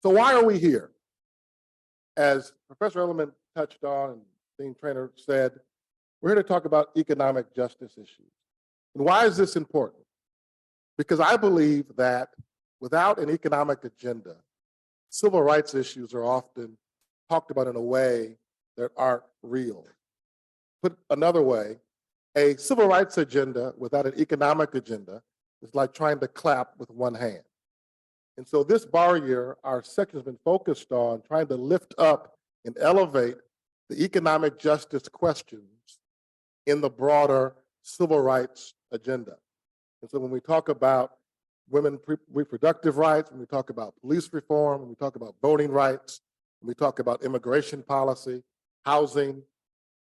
So why are we here? As Professor Elliman touched on and Dean Traynor said, we're here to talk about economic justice issues. And why is this important? Because I believe that without an economic agenda, civil rights issues are often talked about in a way that aren't real. Put another way, a civil rights agenda without an economic agenda is like trying to clap with one hand. And so this bar year, our section has been focused on trying to lift up and elevate the economic justice questions in the broader civil rights agenda. And so when we talk about women's reproductive rights, when we talk about police reform, when we talk about voting rights, when we talk about immigration policy, housing,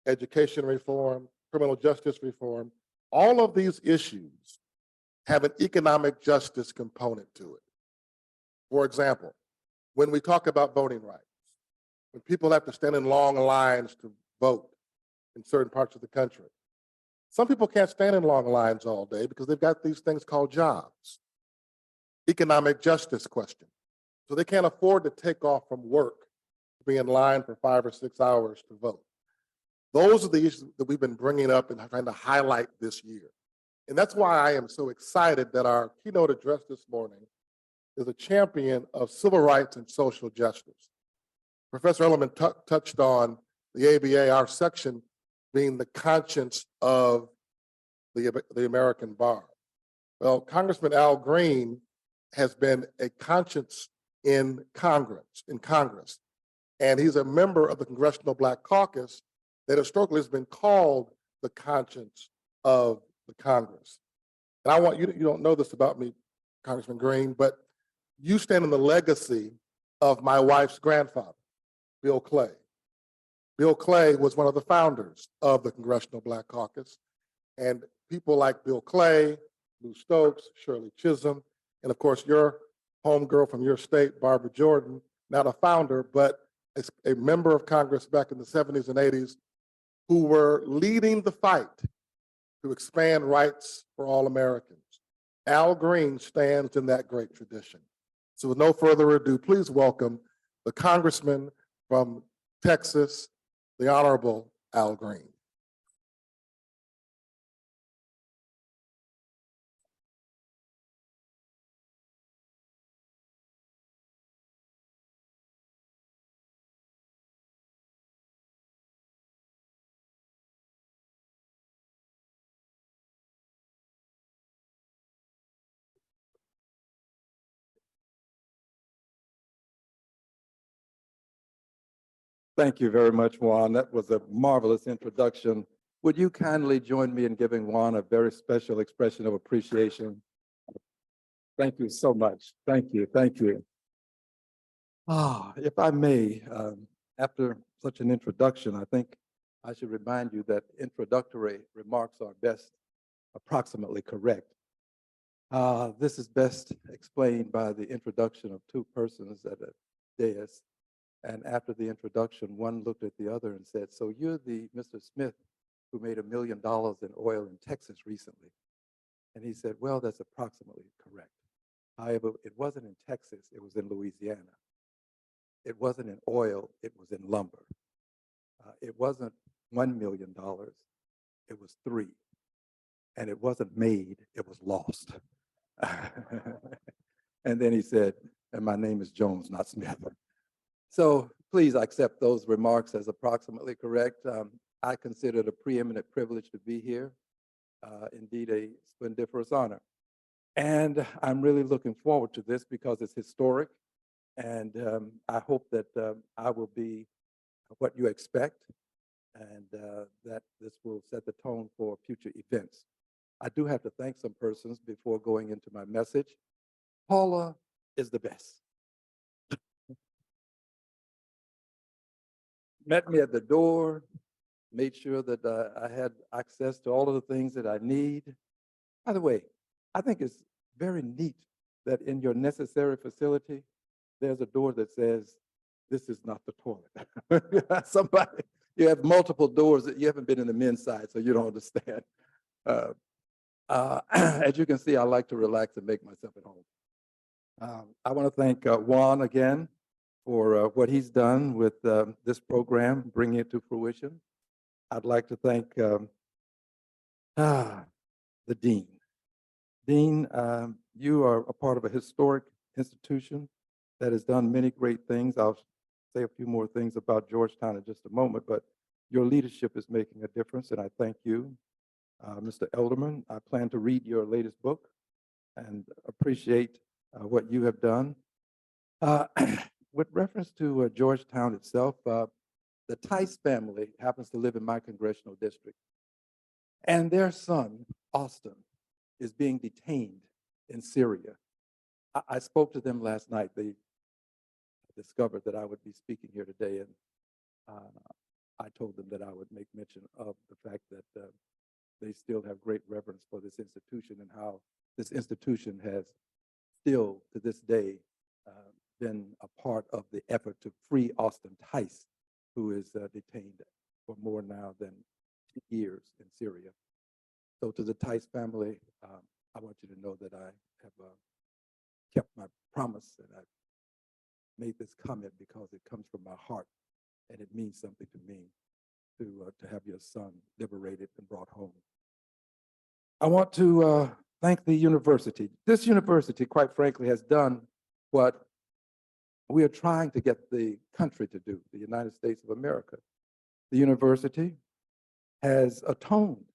education reform, criminal justice reform, all of these issues have an economic justice component to it. For example, when we talk about voting rights, when people have to stand in long lines to vote in certain parts of the country, some people can't stand in long lines all day because they've got these things called jobs. Economic justice question. So they can't afford to take off from work to be in line for 5 or 6 hours to vote. Those are the issues that we've been bringing up and trying to highlight this year. And that's why I am so excited that our keynote address this morning is a champion of civil rights and social justice. Professor Elliman touched on the ABA, our section, being the conscience of the American bar. Well, Congressman Al Green has been a conscience in Congress, and he's a member of the Congressional Black Caucus that historically has been called the conscience of the Congress. And I want you don't know this about me, Congressman Green, but you stand in the legacy of my wife's grandfather, Bill Clay. Bill Clay was one of the founders of the Congressional Black Caucus, and people like Bill Clay, Lou Stokes, Shirley Chisholm, and of course your homegirl from your state, Barbara Jordan, not a founder, but a member of Congress back in the 70s and 80s, who were leading the fight to expand rights for all Americans. Al Green stands in that great tradition. So with no further ado, please welcome the Congressman from Texas, the Honorable Al Green. Thank you very much, Juan. That was a marvelous introduction. Would you kindly join me in giving Juan a very special expression of appreciation? Thank you so much. Thank you. Thank you. If I may, after such an introduction, I think I should remind you that introductory remarks are best approximately correct. This is best explained by the introduction of two persons at a dais. And after the introduction, one looked at the other and said, "So you're the Mr. Smith who made $1 million in oil in Texas recently?" And he said, "Well, that's approximately correct. However, it wasn't in Texas, it was in Louisiana. It wasn't in oil, it was in lumber. It wasn't $1 million, it was 3. And it wasn't made, it was lost." And then he said, "And my name is Jones, not Smith." So please accept those remarks as approximately correct. I consider it a preeminent privilege to be here, indeed a splendiferous honor. And I'm really looking forward to this because it's historic, and I hope that I will be what you expect, and that this will set the tone for future events. I do have to thank some persons before going into my message. Paula is the best. Met me at the door, made sure that I had access to all of the things that I need. By the way, I think it's very neat that in your necessary facility, there's a door that says, "This is not the toilet." Somebody, you have multiple doors that you haven't been in the men's side, so you don't understand. As you can see, I like to relax and make myself at home. I want to thank Juan again for what he's done with this program, bringing it to fruition. I'd like to thank the Dean. Dean, you are a part of a historic institution that has done many great things. I'll say a few more things about Georgetown in just a moment, but your leadership is making a difference, and I thank you. Mr. Elderman, I plan to read your latest book and appreciate what you have done. With reference to Georgetown itself, the Tice family happens to live in my congressional district, and their son, Austin, is being detained in Syria. I spoke to them last night. They discovered that I would be speaking here today, and I told them that I would make mention of the fact that they still have great reverence for this institution and how this institution has still, to this day, been a part of the effort to free Austin Tice, who is detained for more now than 2 years in Syria. So to the Tice family, I want you to know that I have kept my promise, and I've made this comment because it comes from my heart, and it means something to me to have your son liberated and brought home. I want to thank the university. This university, quite frankly, has done what we are trying to get the country to do, the United States of America. The university has atoned,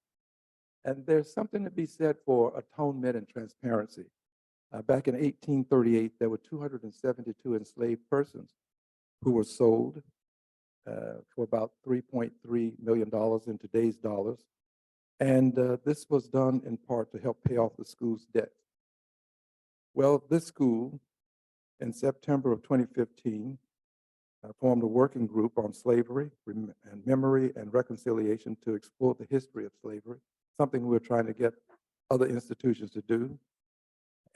and there's something to be said for atonement and transparency. Back in 1838, there were 272 enslaved persons who were sold for about $3.3 million in today's dollars. And this was done in part to help pay off the school's debt. Well, this school, in September of 2015, formed a working group on slavery and memory and reconciliation to explore the history of slavery, something we're trying to get other institutions to do.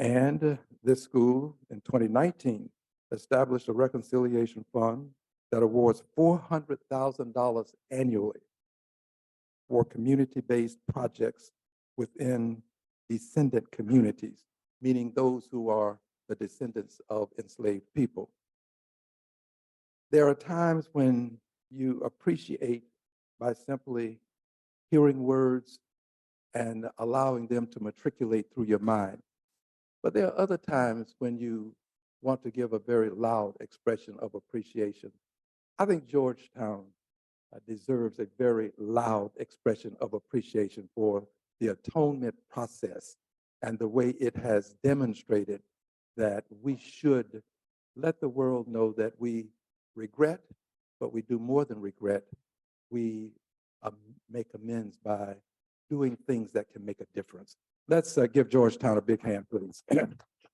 And this school, in 2019, established a reconciliation fund that awards $400,000 annually for community-based projects within descendant communities, meaning those who are the descendants of enslaved people. There are times when you appreciate by simply hearing words and allowing them to matriculate through your mind. But there are other times when you want to give a very loud expression of appreciation. I think Georgetown deserves a very loud expression of appreciation for the atonement process and the way it has demonstrated that we should let the world know that we regret, but we do more than regret. We make amends by doing things that can make a difference. Let's give Georgetown a big hand, please.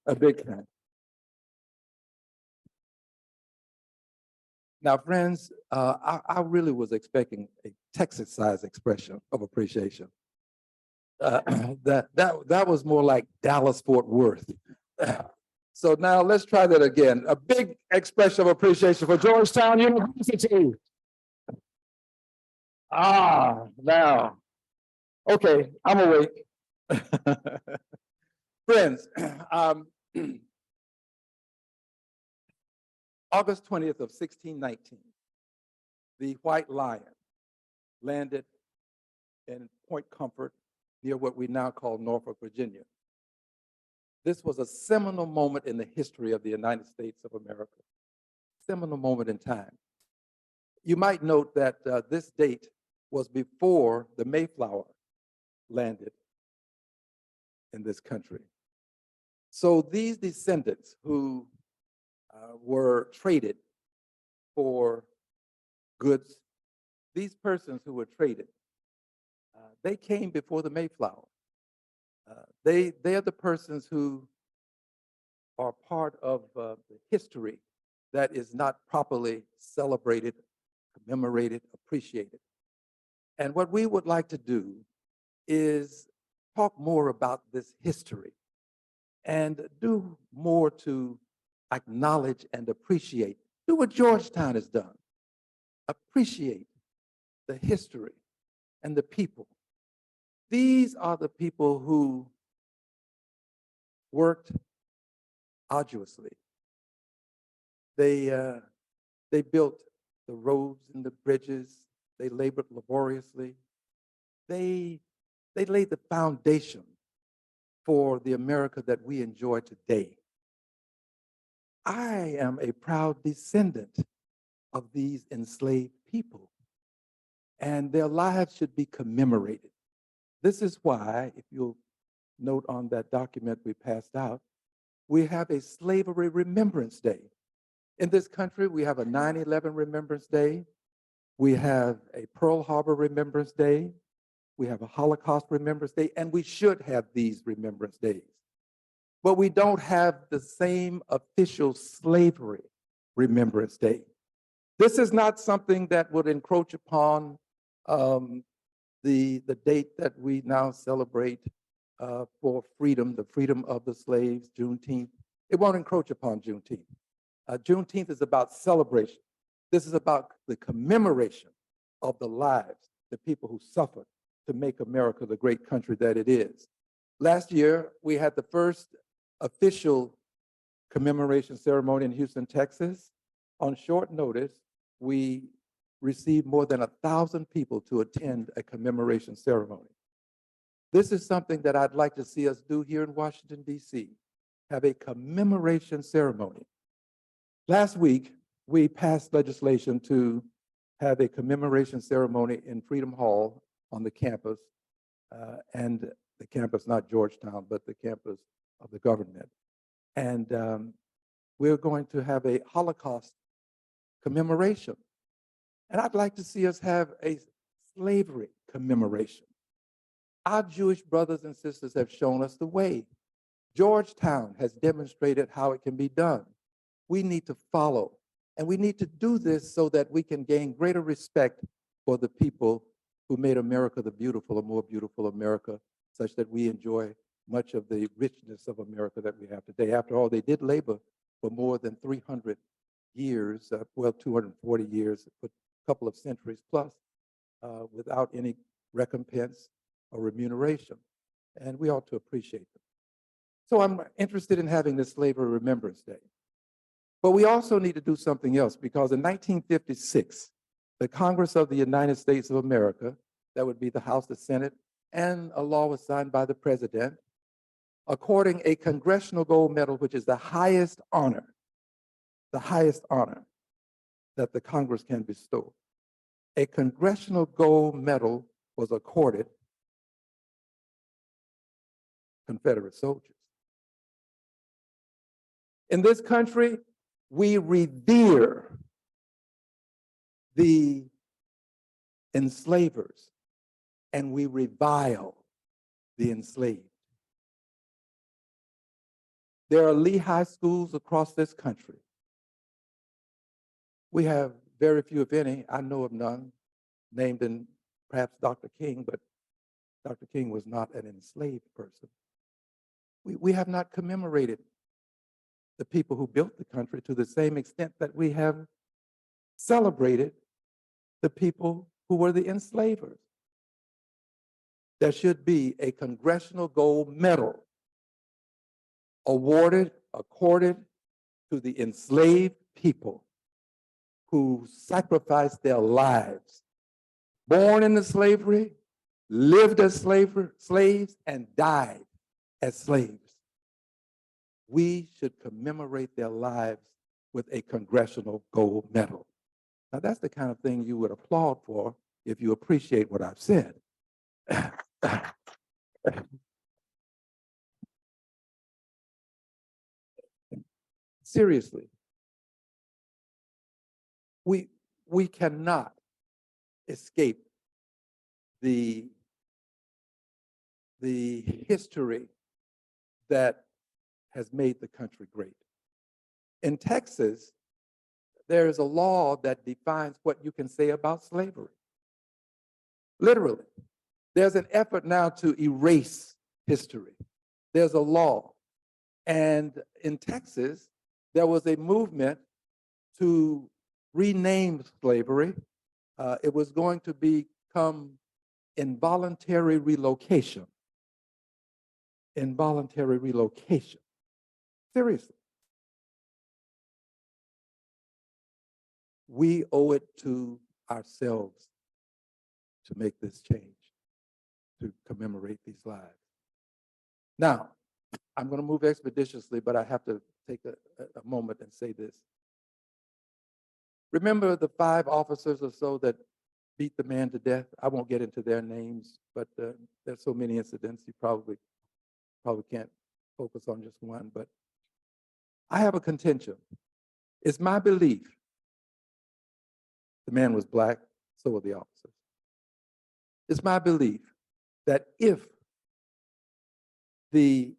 A big hand. Now, friends, I really was expecting a Texas-sized expression of appreciation. That was more like Dallas-Fort Worth. So now let's try that again. A big expression of appreciation for Georgetown University. Now, okay, I'm awake. Friends, August 20th of 1619, the White Lion landed in Point Comfort near what we now call Norfolk, Virginia. This was a seminal moment in the history of the United States of America, seminal moment in time. You might note that this date was before the Mayflower landed in this country. So these descendants who were traded for goods, these persons who were traded, they came before the Mayflower. They are the persons who are part of the history that is not properly celebrated, commemorated, appreciated. And what we would like to do is talk more about this history and do more to acknowledge and appreciate. Do what Georgetown has done. Appreciate the history and the people. These are the people who worked arduously. They They built the roads and the bridges. They labored laboriously. They laid the foundation for the America that we enjoy today. I am a proud descendant of these enslaved people, and their lives should be commemorated. This is why, if you'll note on that document we passed out, we have a Slavery Remembrance Day. In this country, we have a 9/11 Remembrance Day. We have a Pearl Harbor Remembrance Day. We have a Holocaust Remembrance Day, and we should have these Remembrance Days. But we don't have the same official Slavery Remembrance Day. This is not something that would encroach upon the date that we now celebrate for freedom, the freedom of the slaves, Juneteenth. It won't encroach upon Juneteenth. Juneteenth is about celebration. This is about the commemoration of the lives, the people who suffered to make America the great country that it is. Last year, we had the first official commemoration ceremony in Houston, Texas. On short notice, we received more than 1,000 people to attend a commemoration ceremony. This is something that I'd like to see us do here in Washington, D.C., have a commemoration ceremony. Last week, we passed legislation to have a commemoration ceremony in Freedom Hall on the campus, and the campus, not Georgetown, but the campus of the government. And we're going to have a Holocaust commemoration. And I'd like to see us have a slavery commemoration. Our Jewish brothers and sisters have shown us the way. Georgetown has demonstrated how it can be done. We need to follow, and we need to do this so that we can gain greater respect for the people who made America the beautiful, a more beautiful America, such that we enjoy much of the richness of America that we have today. After all, they did labor for more than 300 years, 240 years, a couple of centuries plus, without any recompense or remuneration. And we ought to appreciate them. So I'm interested in having this Slavery Remembrance Day. But we also need to do something else, because in 1956, the Congress of the United States of America, that would be the House, the Senate, and a law was signed by the President, according a Congressional Gold Medal, which is the highest honor that the Congress can bestow. A Congressional Gold Medal was accorded Confederate soldiers. In this country, we revere the enslavers and we revile the enslaved. There are Lehigh schools across this country. We have very few, if any, I know of none, named in perhaps Dr. King, but Dr. King was not an enslaved person. We have not commemorated the people who built the country to the same extent that we have celebrated the people who were the enslavers. There should be a Congressional Gold Medal accorded to the enslaved people who sacrificed their lives, born into slavery, lived as slaves, and died as slaves. We should commemorate their lives with a Congressional Gold Medal. Now, that's the kind of thing you would applaud for if you appreciate what I've said. Seriously, we cannot escape the history that has made the country great. In Texas, there is a law that defines what you can say about slavery. Literally, there's an effort now to erase history. There's a law. And in Texas, there was a movement to rename slavery. It was going to become involuntary relocation. Involuntary relocation. Seriously. We owe it to ourselves to make this change, to commemorate these lives. Now, I'm going to move expeditiously, but I have to take a moment and say this. Remember the 5 officers or so that beat the man to death? I won't get into their names, but there's so many incidents, you probably can't focus on just one. But I have a contention. It's my belief the man was black, so were the officers. It's my belief that if the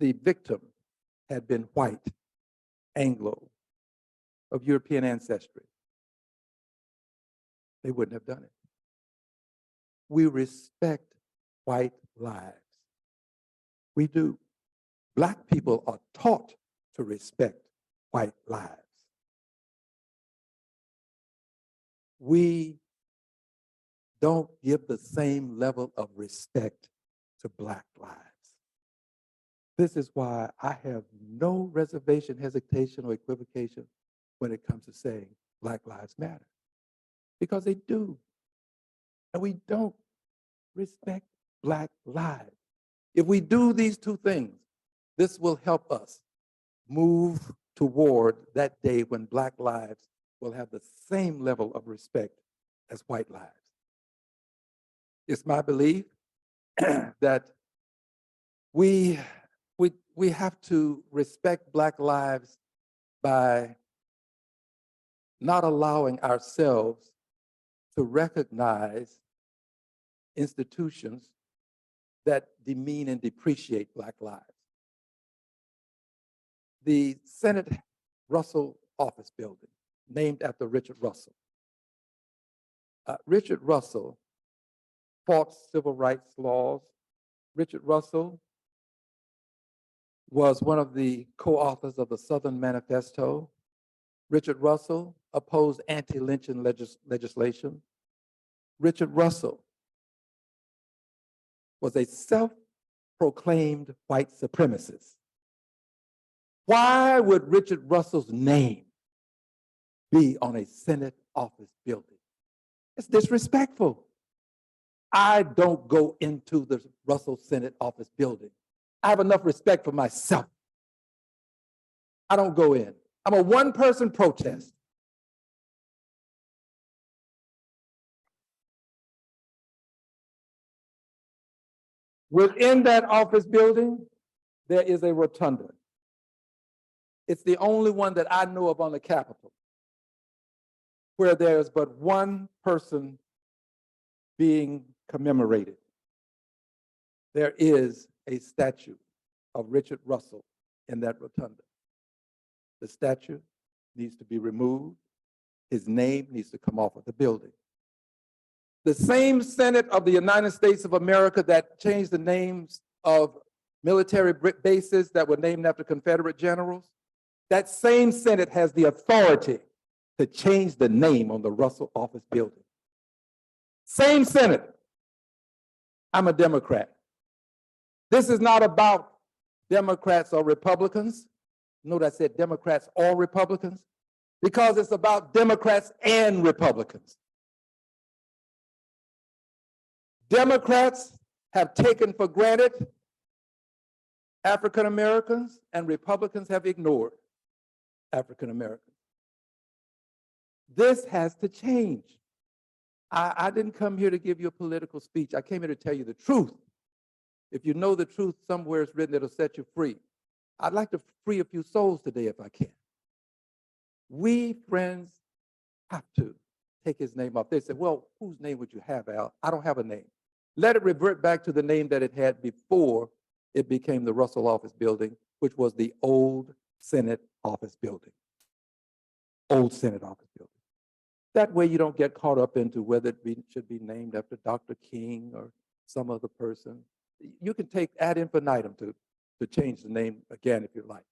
victim had been white, Anglo, of European ancestry, they wouldn't have done it. We respect white lives. We do. Black people are taught to respect white lives. We don't give the same level of respect to black lives. This is why I have no reservation, hesitation, or equivocation when it comes to saying Black Lives Matter. Because they do. And we don't respect black lives. If we do these 2 things, this will help us move toward that day when black lives will have the same level of respect as white lives. It's my belief that we have to respect black lives by not allowing ourselves to recognize institutions that demean and depreciate black lives. The Senate Russell Office Building, named after Richard Russell. Richard Russell fought civil rights laws. Richard Russell was one of the co-authors of the Southern Manifesto. Richard Russell opposed anti-lynching legislation. Richard Russell was a self-proclaimed white supremacist. Why would Richard Russell's name be on a Senate office building? It's disrespectful. I don't go into the Russell Senate office building. I have enough respect for myself. I don't go in. I'm a one-person protest. Within that office building, there is a rotunda. It's the only one that I know of on the Capitol where there is but one person being commemorated. There is a statue of Richard Russell in that rotunda. The statue needs to be removed. His name needs to come off of the building. The same Senate of the United States of America that changed the names of military bases that were named after Confederate generals, that same Senate has the authority to change the name on the Russell office building. Same Senate. I'm a Democrat. This is not about Democrats or Republicans. Note I said Democrats or Republicans, because it's about Democrats and Republicans. Democrats have taken for granted African Americans, and Republicans have ignored African Americans. This has to change. I didn't come here to give you a political speech. I came here to tell you the truth. If you know the truth, somewhere it's written it'll set you free. I'd like to free a few souls today if I can. We, friends, have to take his name off. They said, well, whose name would you have, Al? I don't have a name. Let it revert back to the name that it had before it became the Russell Office Building, which was the old Senate Office Building. Old Senate Office Building. That way you don't get caught up into whether it should be named after Dr. King or some other person. You can take ad infinitum to change the name again if you like.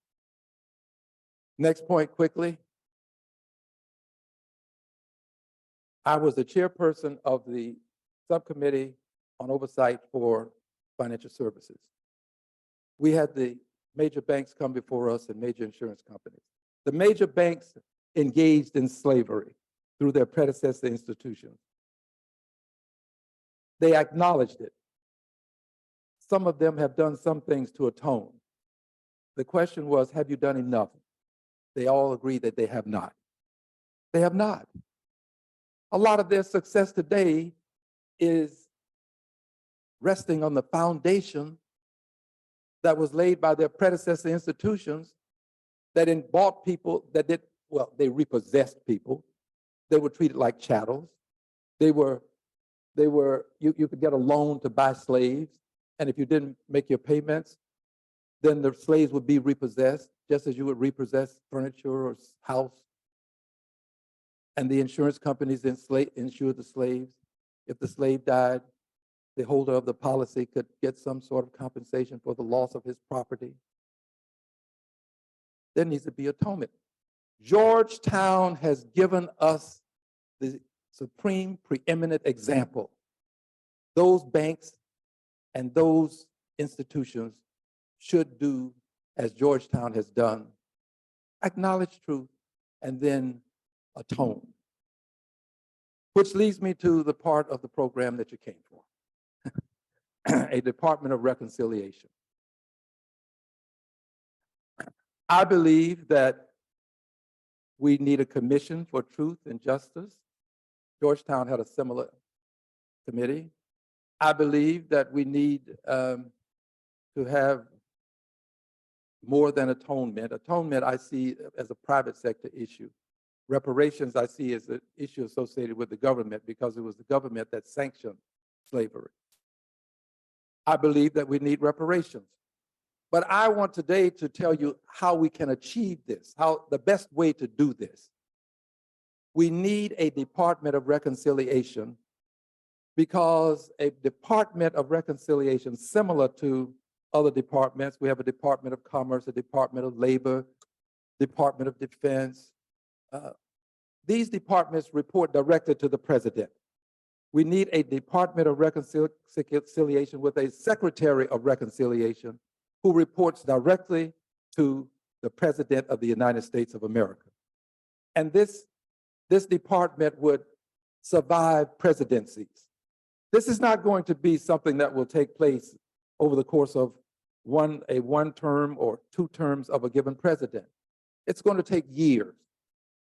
Next point quickly. I was the chairperson of the subcommittee on oversight for financial services. We had the major banks come before us and major insurance companies. The major banks engaged in slavery through their predecessor institutions. They acknowledged it. Some of them have done some things to atone. The question was, have you done enough? They all agree that they have not. They have not. A lot of their success today is resting on the foundation that was laid by their predecessor institutions that bought people that did, well, they repossessed people. They were treated like chattels. You could get a loan to buy slaves, and if you didn't make your payments, then the slaves would be repossessed, just as you would repossess furniture or house. And the insurance companies insured the slaves. If the slave died, the holder of the policy could get some sort of compensation for the loss of his property. There needs to be atonement. Georgetown has given us the supreme preeminent example. Those banks and those institutions should do as Georgetown has done, acknowledge truth, and then atone. Which leads me to the part of the program that you came for, a Department of Reconciliation. I believe that we need a commission for truth and justice. Georgetown had a similar committee. I believe that we need to have more than atonement. Atonement I see as a private sector issue. Reparations I see as an issue associated with the government because it was the government that sanctioned slavery. I believe that we need reparations. But I want today to tell you how we can achieve this, how the best way to do this. We need a Department of Reconciliation because a Department of Reconciliation, similar to other departments, we have a Department of Commerce, a Department of Labor, Department of Defense. These departments report directly to the president. We need a Department of Reconciliation with a Secretary of Reconciliation who reports directly to the President of the United States of America. And this department would survive presidencies. This is not going to be something that will take place over the course of one term or 2 terms of a given president. It's going to take years,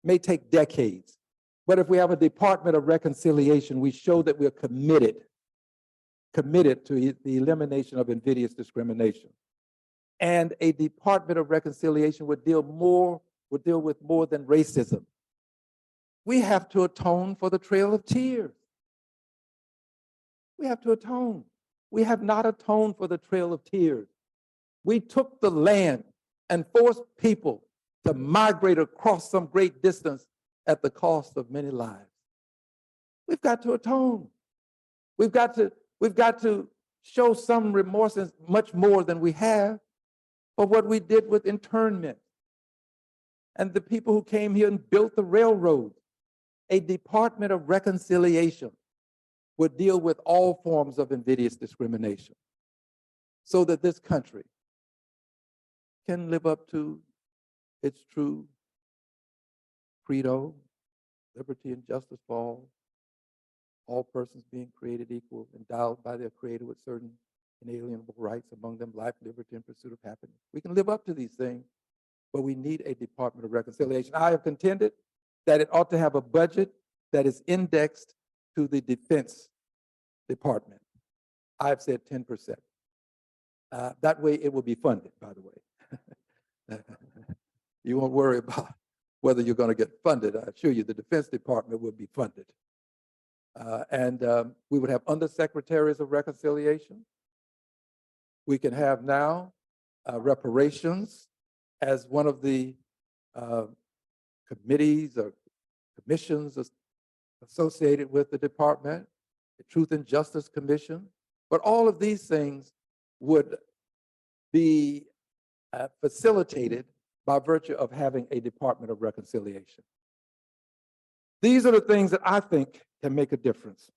may take decades. But if we have a Department of Reconciliation, we show that we're committed to the elimination of invidious discrimination. And a Department of Reconciliation would deal with more than racism. We have to atone for the Trail of Tears. We have to atone. We have not atoned for the Trail of Tears. We took the land and forced people to migrate across some great distance at the cost of many lives. We've got to atone. We've got to show some remorse, much more than we have, for what we did with internment and the people who came here and built the railroad. A Department of Reconciliation would deal with all forms of invidious discrimination so that this country can live up to its true Prieto, liberty and justice for all persons being created equal, endowed by their Creator with certain inalienable rights, among them life, liberty, and pursuit of happiness. We can live up to these things, but we need a Department of Reconciliation. I have contended that it ought to have a budget that is indexed to the Defense Department. I've said 10%. That way it will be funded, by the way. You won't worry about whether you're going to get funded. I assure you the Defense Department will be funded. We would have undersecretaries of reconciliation. We can have now reparations as one of the committees or commissions associated with the department, the Truth and Justice Commission. But all of these things would be facilitated by virtue of having a Department of Reconciliation. These are the things that I think can make a difference.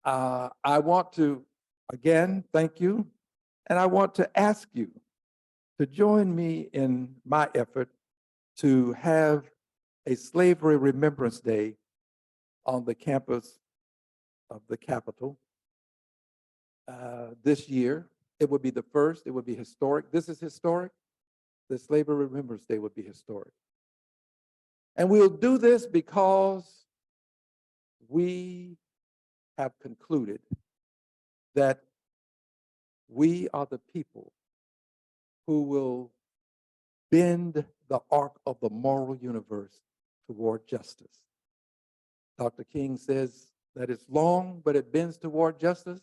I want to, again, thank you, and I want to ask you to join me in my effort to have a Slavery Remembrance Day on the campus of the Capitol. This year, it would be the first, it would be historic. This is historic. The Slavery Remembrance Day would be historic. And we'll do this because we have concluded that we are the people who will bend the arc of the moral universe toward justice. Dr. King says that it's long, but it bends toward justice.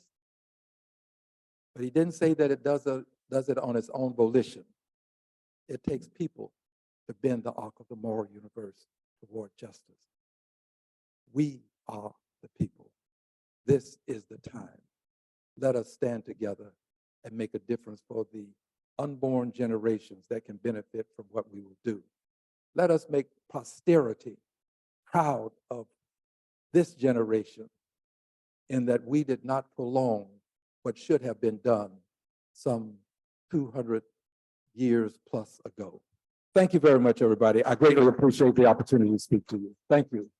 But he didn't say that it does it on its own volition. It takes people to bend the arc of the moral universe toward justice. We are the people. This is the time. Let us stand together and make a difference for the unborn generations that can benefit from what we will do. Let us make posterity proud of this generation in that we did not prolong what should have been done some 200 years plus ago. Thank you very much, everybody. I greatly appreciate the opportunity to speak to you. Thank you.